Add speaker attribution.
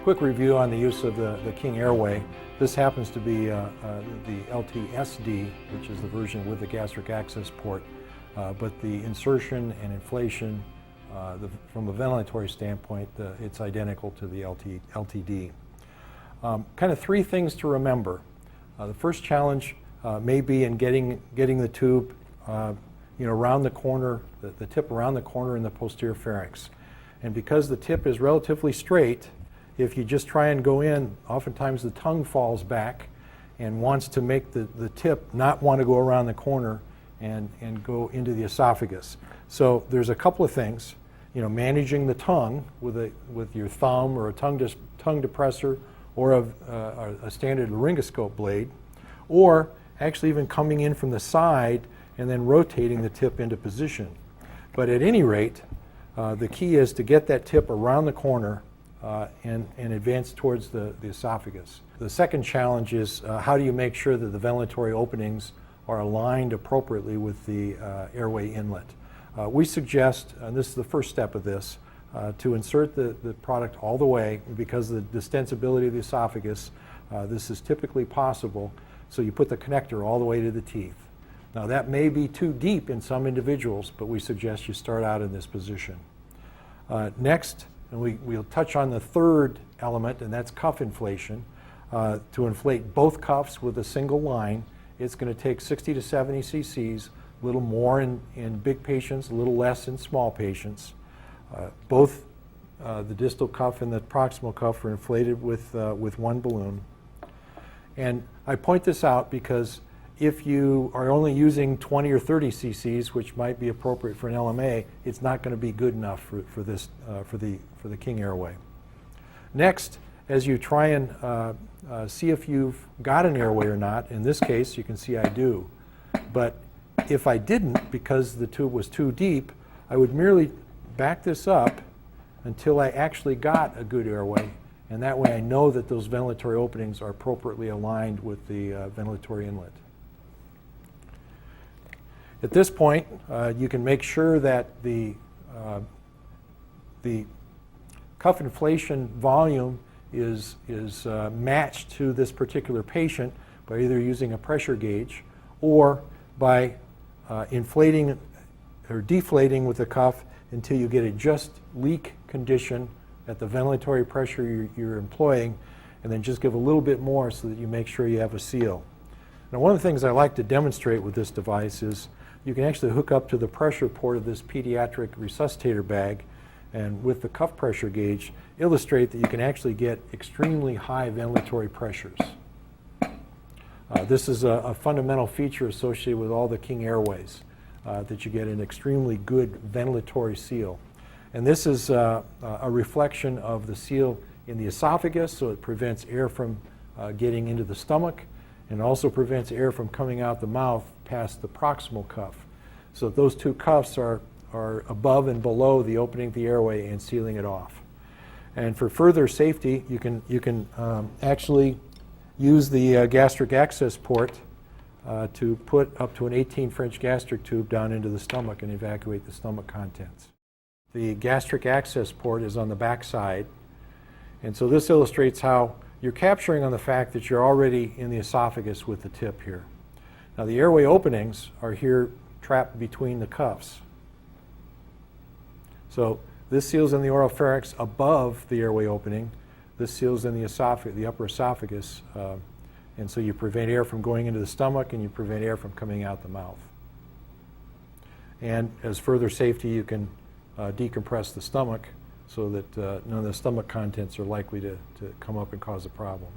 Speaker 1: quick review on the use of the King Airway. This happens to be the LTSD, which is the version with the gastric access port, but the insertion and inflation, from a ventilatory standpoint, it's identical to the LTD. Kind of three things to remember. The first challenge may be in getting the tube around the corner, the tip around the corner in the posterior pharynx. And because the tip is relatively straight, if you just try and go in, oftentimes the tongue falls back and wants to make the tip not want to go around the corner and go into the esophagus. So there's a couple of things, managing the tongue with your thumb or a tongue depressor or a standard laryngoscope blade, or actually even coming in from the side and then rotating the tip into position. But at any rate, the key is to get that tip around the corner and advance towards the esophagus. The second challenge is how do you make sure that the ventilatory openings are aligned appropriately with the airway inlet. We suggest, and this is the first step of this, to insert the product all the way because of the distensibility of the esophagus. This is typically possible, so you put the connector all the way to the teeth. Now that may be too deep in some individuals, but we suggest you start out in this position. Next, and we'll touch on the third element, and that's cuff inflation. To inflate both cuffs with a single line, it's going to take 60 to 70 cc's, a little more in big patients, a little less in small patients. Both the distal cuff and the proximal cuff are inflated with one balloon. And I point this out because if you are only using 20 or 30 cc's, which might be appropriate for an LMA, it's not going to be good enough for the King Airway. Next, as you try and see if you've got an airway or not, in this case you can see I do. But if I didn't, because the tube was too deep, I would merely back this up until I actually got a good airway, and that way I know that those ventilatory openings are appropriately aligned with the ventilatory inlet. At this point, you can make sure that the cuff inflation volume is matched to this particular patient by either using a pressure gauge or by inflating or deflating with the cuff until you get a just leak condition at the ventilatory pressure you're employing, and then just give a little bit more so that you make sure you have a seal. Now, one of the things I like to demonstrate with this device is you can actually hook up to the pressure port of this pediatric resuscitator bag, and with the cuff pressure gauge, illustrate that you can actually get extremely high ventilatory pressures. This is a fundamental feature associated with all the King Airways, that you get an extremely good ventilatory seal. And this is a reflection of the seal in the esophagus, so it prevents air from getting into the stomach, and also prevents air from coming out the mouth past the proximal cuff. So those two cuffs are above and below the opening of the airway and sealing it off. And for further safety, you can actually use the gastric access port to put up to an 18-French gastric tube down into the stomach and evacuate the stomach contents. The gastric access port is on the back side, and so this illustrates how you're capturing on the fact that you're already in the esophagus with the tip here. Now the airway openings are here trapped between the cuffs. So this seals in the oropharynx above the airway opening. This seals in the upper esophagus, and so you prevent air from going into the stomach and you prevent air from coming out the mouth. And as further safety, you can decompress the stomach so that none of the stomach contents are likely to come up and cause a problem.